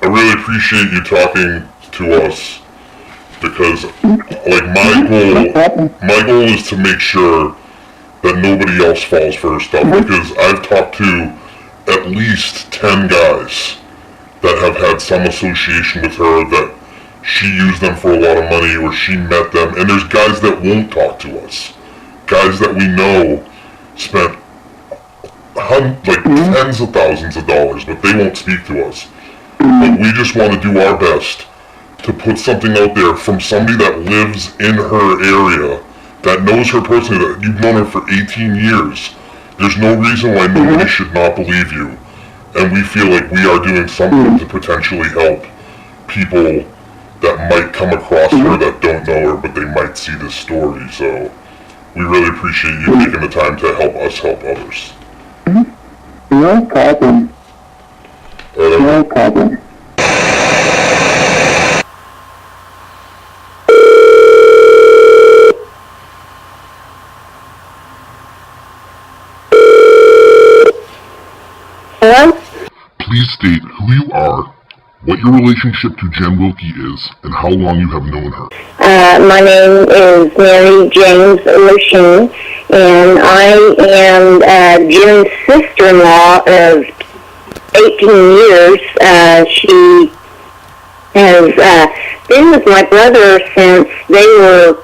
really appreciate you talking to us because, like, my goal is to make sure that nobody else falls for her stuff because I've talked to at least 10 guys that have had some association with her, that she used them for a lot of money or she met them, and there's guys that won't talk to us. Guys that we know spent tens of thousands of dollars, but they won't speak to us. But we just want to do our best to put something out there from somebody that lives in her area, that knows her personally, that you've known her for 18 years. There's no reason why nobody should not believe you. And we feel like we are doing something to potentially help people that might come across her that don't know her, but they might see this story. So we really appreciate you taking the time to help us help others. No problem. No problem. Hello? Please state who you are, what your relationship to Jen Wilke is, and how long you have known her. My name is Mary James Lachine, and I am Jen's sister-in-law of 18 years. She has been with my brother since they were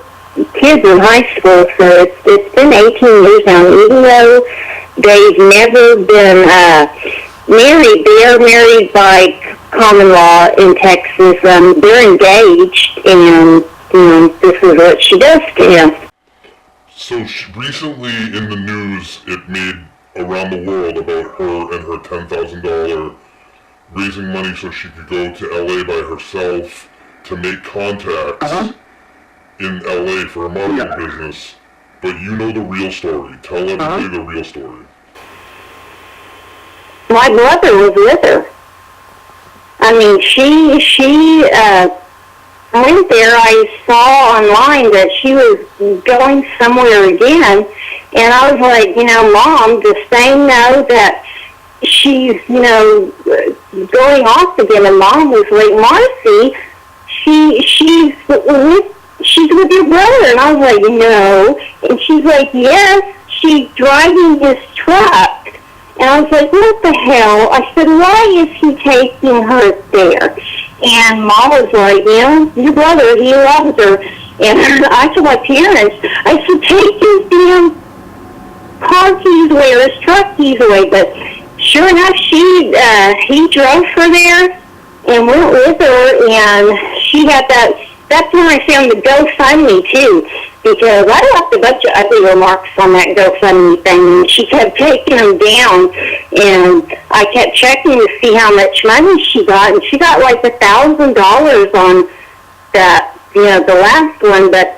kids in high school, so it's been 18 years now. And even though they've never been married, they are married by common law in Texas. They're engaged, and this is what she does to him. So recently in the news, it made around the world about her and her $10,000 raising money so she could go to LA by herself to make contacts in LA for a marketing business. But you know the real story. Tell everybody the real story. My brother was with her. I mean, she went there. I saw online that she was going somewhere again, and I was like, Mom, does Thane know that she's, going off again? And Mom was like, Marcy, she's with your brother. And I was like, no. And she's like, yes, she's driving his truck. And I was like, what the hell? I said, why is he taking her there? And Mom was like, your brother, he loves her. And I told my parents, I said, take his damn car keys away or his truck keys away. But sure enough, he drove her there and went with her, and she had that's when I found the GoFundMe too, because I left a bunch of ugly remarks on that GoFundMe thing, and she kept taking them down, and I kept checking to see how much money she got, and she got like $1,000 on that, the last one, but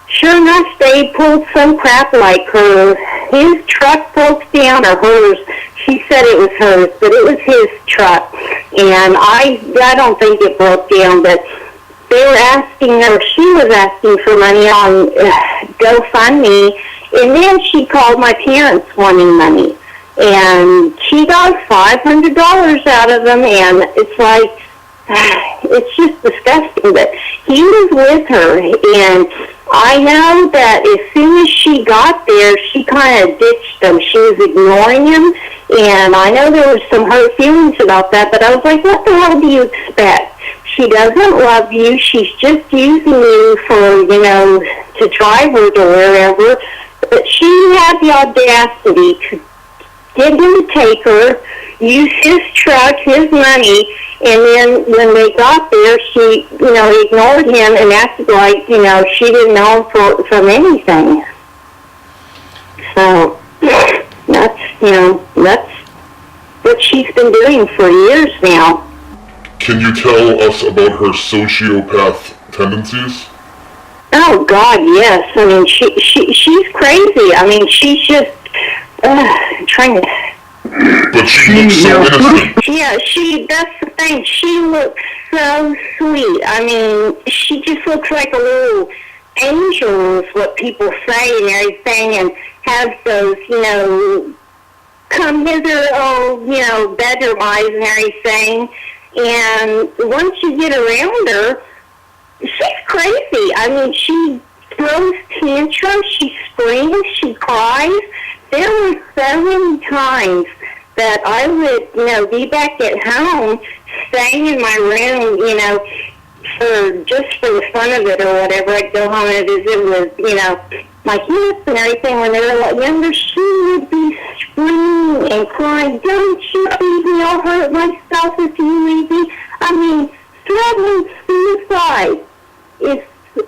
sure enough, they pulled some crap like his truck broke down, or hers. She said it was hers, but it was his truck, and I don't think it broke down, but they were asking, or she was asking for money on GoFundMe, and then she called my parents wanting money, and she got $500 out of them, and it's like, it's just disgusting, but he was with her, and I know that as soon as she got there, she kind of ditched him. She was ignoring him, and I know there was some hurt feelings about that, but I was like, what the hell do you expect? She doesn't love you. She's just using you for, to drive her to wherever. But she had the audacity to get him to take her, use his truck, his money, and then when they got there, she, ignored him and acted like, she didn't know him from anything. So that's what she's been doing for years now. Can you tell us about her sociopath tendencies? Oh God, yes. I mean, she's crazy. I mean, she's just trying to. But she looks so innocent. Yeah, that's the thing. She looks so sweet. I mean, she just looks like a little angel is what people say and everything, and has those, come hither, bedroom eyes and everything. And once you get around her, she's crazy. I mean, she throws tantrums, she screams, she cries. There were so many times that I would, be back at home, staying in my room, for the fun of it or whatever. I'd go home and visit with, my kids and everything. When they were a lot younger, she would be screaming and crying, "Don't you leave me, I'll hurt myself if you leave me." I mean, threatening suicide.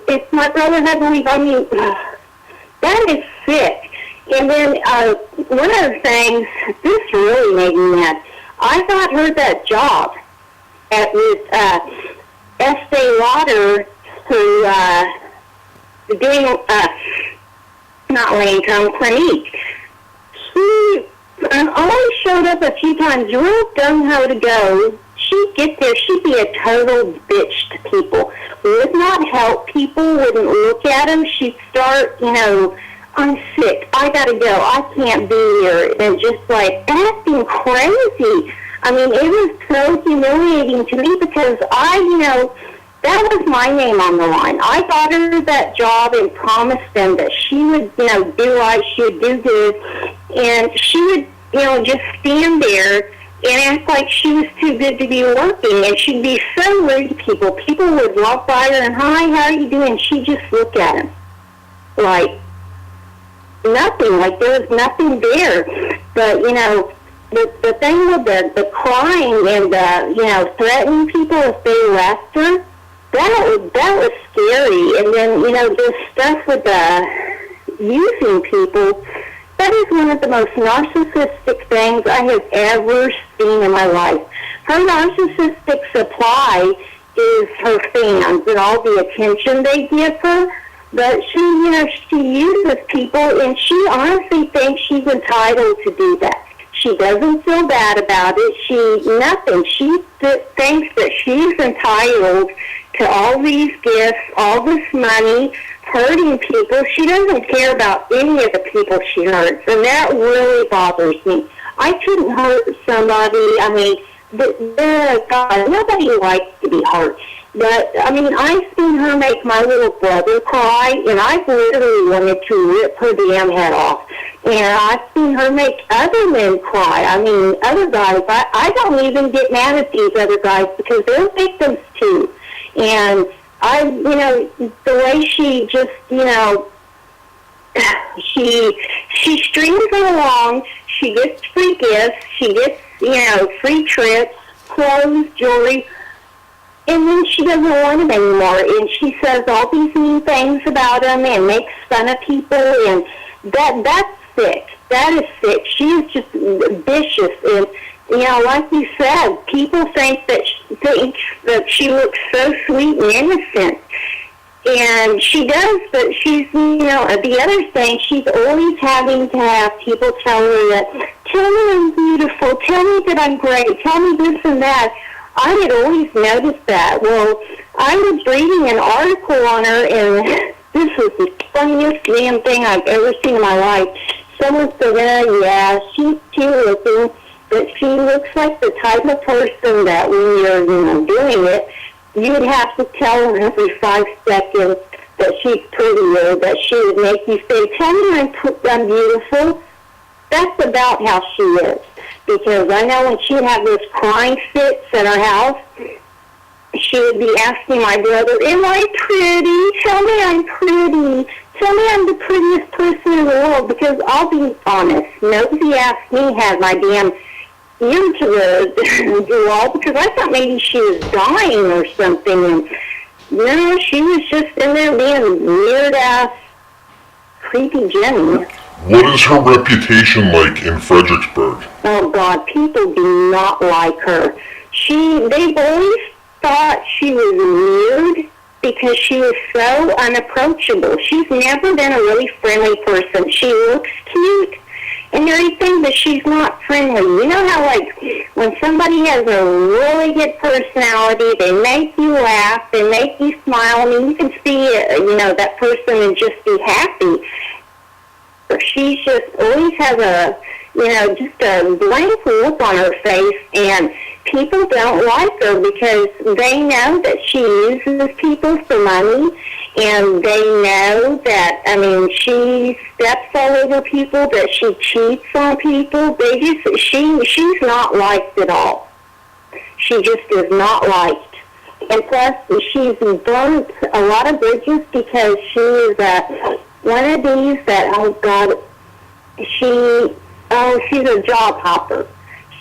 If my brother had to leave, I mean, that is sick. And then one of the things, this really made me mad. I got her that job with Estee Lauder, who doing not Lancome Clinique. She only showed up a few times, real gung-ho to go. She'd get there, she'd be a total bitch to people. Would not help people, wouldn't look at them. She'd start, "I'm sick, I gotta go, I can't be here," and just like acting crazy. I mean, it was so humiliating to me because that was my name on the line. I got her that job and promised them that she would, do right, she would do good, and she would, just stand there and act like she was too good to be working, and she'd be so rude to people. People would walk by her and, "Hi, how are you doing?" She'd just look at them like nothing, like there was nothing there. But, the thing with the crying and, threatening people if they left her, that was scary. And then, this stuff with using people, that is one of the most narcissistic things I have ever seen in my life. Her narcissistic supply is her fans and all the attention they give her. But she uses people, and she honestly thinks she's entitled to do that. She doesn't feel bad about it. Nothing. She thinks that she's entitled to all these gifts, all this money, hurting people. She doesn't care about any of the people she hurts, and that really bothers me. I couldn't hurt somebody. I mean, God, nobody likes to be hurt. But, I mean, I've seen her make my little brother cry, and I literally wanted to rip her damn head off. And I've seen her make other men cry. I mean, other guys. I don't even get mad at these other guys because they're victims too. And the way she just, she strings her along. She gets free gifts. She gets, free trips, clothes, jewelry. And then she doesn't want him anymore, and she says all these mean things about him and makes fun of people, and that's sick. That is sick. She is just vicious, and like you said, people think that she looks so sweet and innocent, and she does. But she's, the other thing, she's always having to have people tell her that, "Tell me I'm beautiful. Tell me that I'm great. Tell me this and that." I had always noticed that. Well, I was reading an article on her, and this was the funniest damn thing I've ever seen in my life. Someone said, yeah, she's cute looking, but she looks like the type of person that when you're doing it, you would have to tell her every 5 seconds that she's pretty, or that she would make you say, "Tell me I'm beautiful." That's about how she is. Because I know when she would have those crying fits at her house, she would be asking my brother, "Am I pretty? Tell me I'm pretty. Tell me I'm the prettiest person in the world." Because I'll be honest, nosy ass me had my damn ear to the wall because I thought maybe she was dying or something. And no, she was just in there being weird ass, creepy Jenny. What is her reputation like in Fredericksburg? Oh God, people do not like her. They've always thought she was weird because she was so unapproachable. She's never been a really friendly person. She looks cute and everything, but she's not friendly. You know how, like, when somebody has a really good personality, they make you laugh, they make you smile. I mean, you can see, that person and just be happy. She just always has just a blank look on her face, and people don't like her because they know that she uses people for money, and they know that, I mean, she steps all over people, that she cheats on people. She's not liked at all. She just is not liked. And plus, she's burnt a lot of bridges because she is one of these that, oh God, she's a job hopper.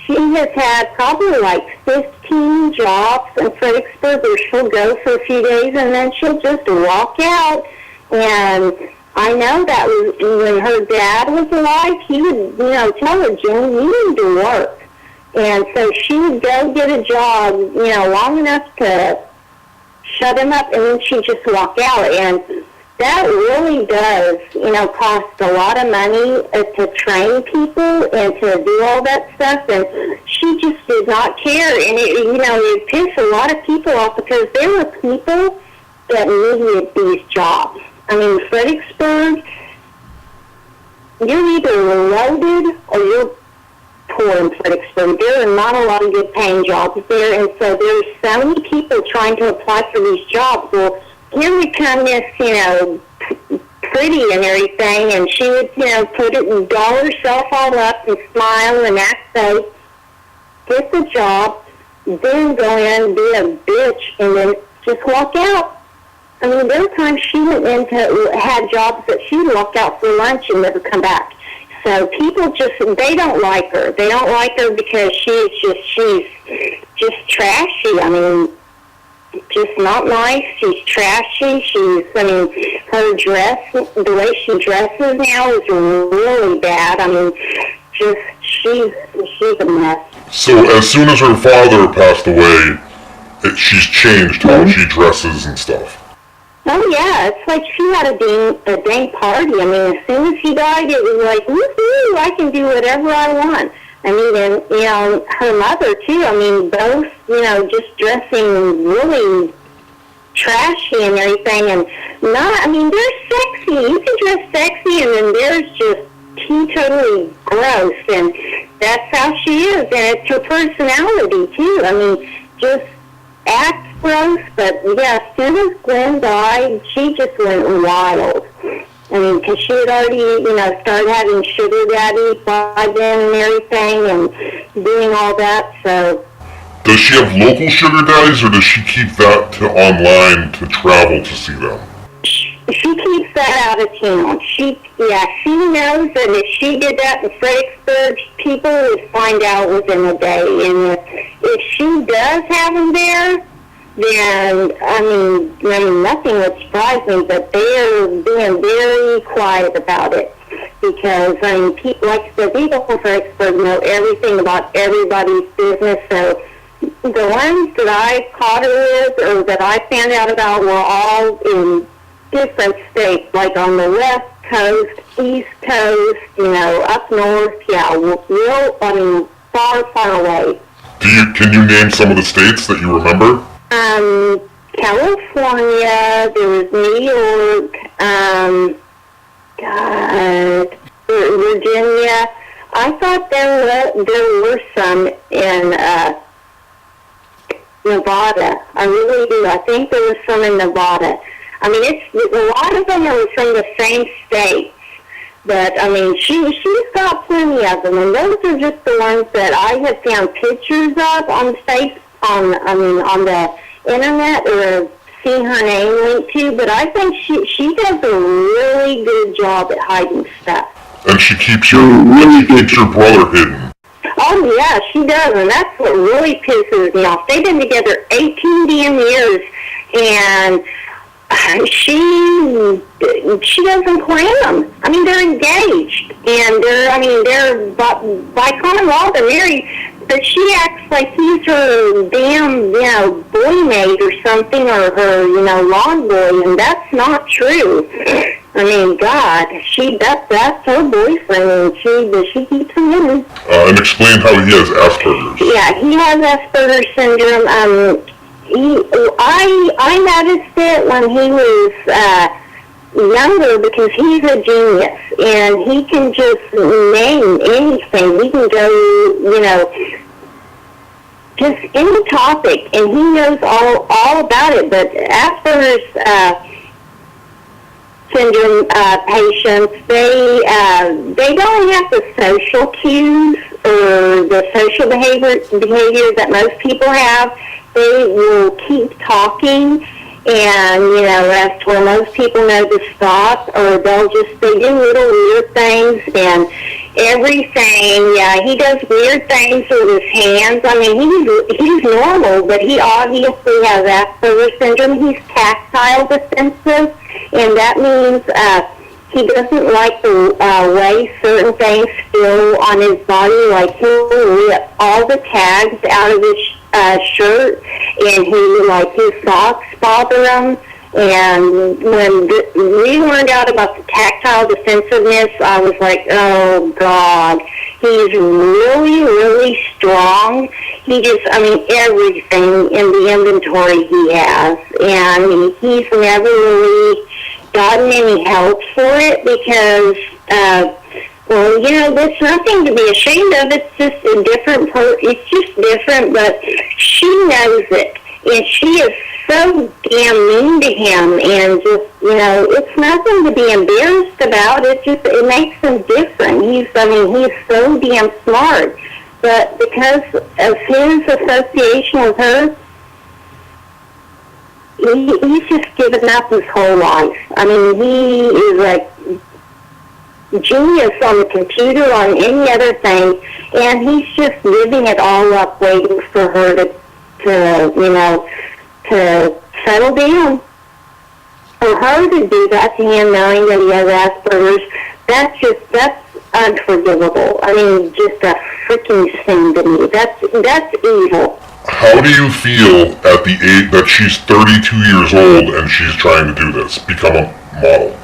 She has had probably like 15 jobs in Fredericksburg where she'll go for a few days and then she'll just walk out. And I know that when her dad was alive, he would, tell her, Jenny, you need to work. And so she would go get a job, long enough to shut him up, and then she'd just walk out. And that really does, cost a lot of money to train people and to do all that stuff. And she just did not care. And it pissed a lot of people off because there were people that needed these jobs. I mean, Fredericksburg, you're either loaded or you're poor in Fredericksburg. There are not a lot of good paying jobs there, and so there's so many people trying to apply for these jobs. Well, here we come, this, pretty and everything, and she would, put it and doll herself all up and smile and act fake, get the job, then go in, be a bitch, and then just walk out. I mean, there were times she went had jobs that she would walk out for lunch and never come back. So people they don't like her. They don't like her because she's just trashy. I mean, just not nice. She's trashy. Her dress, the way she dresses now is really bad. I mean, she's a mess. So as soon as her father passed away, she's changed how she dresses and stuff. Oh yeah, it's like she had a dang party. I mean, as soon as he died, it was like, woohoo, I can do whatever I want. I mean, and her mother too. I mean, both, just dressing really trashy and everything, and they're sexy. You can dress sexy, and then there's just totally gross, and that's how she is, and it's her personality too. I mean, just acts gross, but yeah, as soon as Glenn died, she just went wild. I mean, because she had already, started having sugar daddy by then and everything, and doing all that, so. Does she have local sugar daddies, or does she keep that online to travel to see them? She keeps that out of town. She knows that if she did that in Fredericksburg, people would find out within a day. And if she does have them there, then, I mean, nothing would surprise me, but they're being very quiet about it. Because, people, like I said, people in Fredericksburg know everything about everybody's business, so the ones that I caught her with or that I found out about were all in different states, like on the West Coast, East Coast, up north, far, far away. Can you name some of the states that you remember? California, there was New York, Virginia. I thought there were some in Nevada. I really do. I think there was some in Nevada. I mean, a lot of them are from the same states. But, I mean, she's got plenty of them. And those are just the ones that I have found pictures of on the internet, or seen her name linked to. But I think she does a really good job at hiding stuff. And she keeps your brother hidden. Oh, yeah, she does. And that's what really pisses me off. They've been together 18 damn years. And she doesn't claim them. I mean, they're engaged, and they're by common law they're married. But she acts like he's her damn, boy mate or something, or her, lawn boy, and that's not true. I mean, God, that's her boyfriend, and she keeps him hidden. And explain how he has Asperger's. Yeah, he has Asperger's syndrome. I noticed it when he was younger because he's a genius and he can just name anything. He can go, just any topic, and he knows all about it. But Asperger's syndrome patients, they don't have the social cues or the social behavior that most people have. They will keep talking, and as to where most people know to stop, or they do little weird things and everything. Yeah, he does weird things with his hands. I mean, he's normal, but he obviously has Asperger's syndrome. He's tactile defensive, and that means he doesn't like the way certain things feel on his body. Like he'll rip all the tags out of his shirt, and his socks bother him. And when we learned out about the tactile defensiveness, I was like, oh, God. He's really, really strong. Everything in the inventory he has. And he's never really gotten any help for it because, there's nothing to be ashamed of. It's just it's just different, but she knows it. And she is so damn mean to him, and just, it's nothing to be embarrassed about. It makes him different. He's so damn smart. But because of his association with her, he's just given up his whole life. I mean, he is like genius on the computer, on any other thing, and he's just living it all up, waiting for her to settle down. For her to do that to him, knowing that he has Asperger's, that's unforgivable. I mean, just a freaking sin to me. That's evil. How do you feel at the age that she's 32 years old and she's trying to do this, become a model?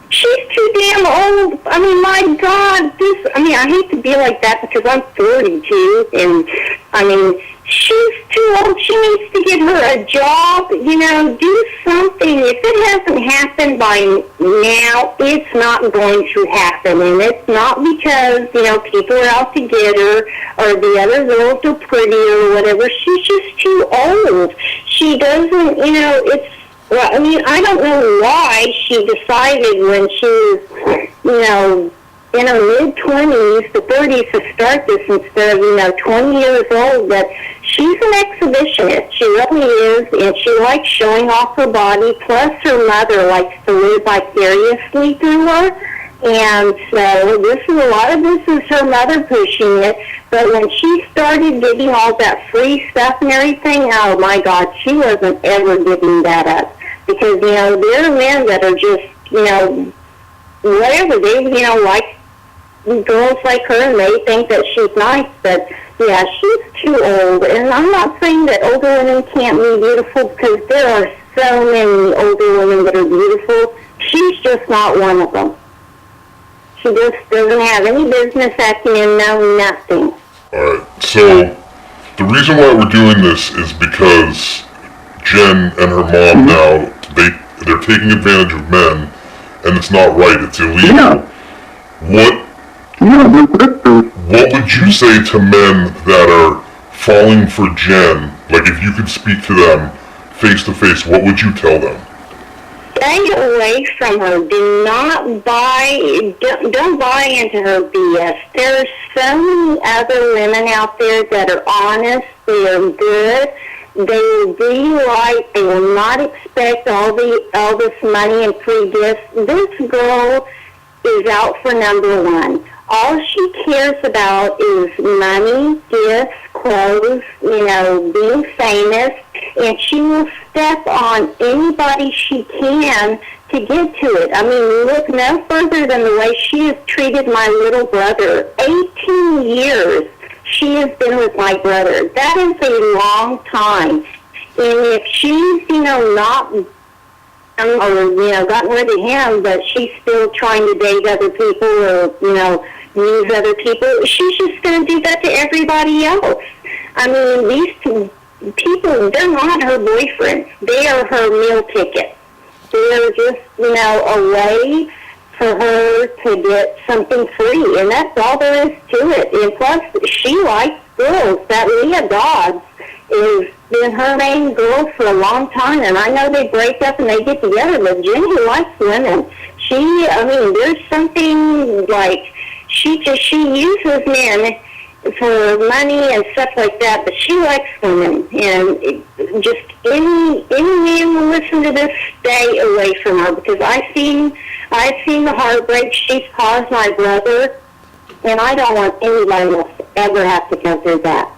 She's too damn old. I mean, my God, I hate to be like that because I'm 42, and she's too old. She needs to get her a job, do something. If it hasn't happened by now, it's not going to happen. And it's not because, people are out to get her or the other girls are pretty or whatever. She's just too old. She doesn't, I don't know why she decided when she was, in her mid-20s to 30s to start this instead of, 20 years old, that she's an exhibitionist. She really is, and she likes showing off her body, plus her mother likes to live vicariously through her. And so a lot of this is her mother pushing it. But when she started getting all that free stuff and everything, oh my God, she wasn't ever giving that up. Because, there are men that are just, whatever, they, like girls like her, and they think that she's nice, but, yeah, she's too old. And I'm not saying that older women can't be beautiful, because there are so many older women that are beautiful. She's just not one of them. She just doesn't have any business acumen, no nothing. Alright, so the reason why we're doing this is because Jen and her mom now, they're taking advantage of men, and it's not right, it's illegal. Yeah. What would you say to men that are falling for Jen? Like, if you could speak to them face to face, what would you tell them? Stay away from her. Don't buy into her BS. There are so many other women out there that are honest, they are good, they will do you right, they will not expect all this money and free gifts. This girl is out for number one. All she cares about is money, gifts, clothes, being famous, and she will step on anybody she can to get to it. I mean, look no further than the way she has treated my little brother. 18 years she has been with my brother. That is a long time. And if she's, not or, gotten rid of him, but she's still trying to date other people or, use other people, she's just going to do that to everybody else. I mean, these two people, they're not her boyfriends. They are her meal ticket. They're just, a way for her to get something free, and that's all there is to it. And plus, she likes girls. That Leah Dodds has been her main girl for a long time, and I know they break up and they get together, but Jenny likes women. There's something like, she uses men for money and stuff like that, but she likes women, and just any man will listen to this, stay away from her, because I've seen the heartbreak she's caused my brother, and I don't want anybody else to ever have to go through that.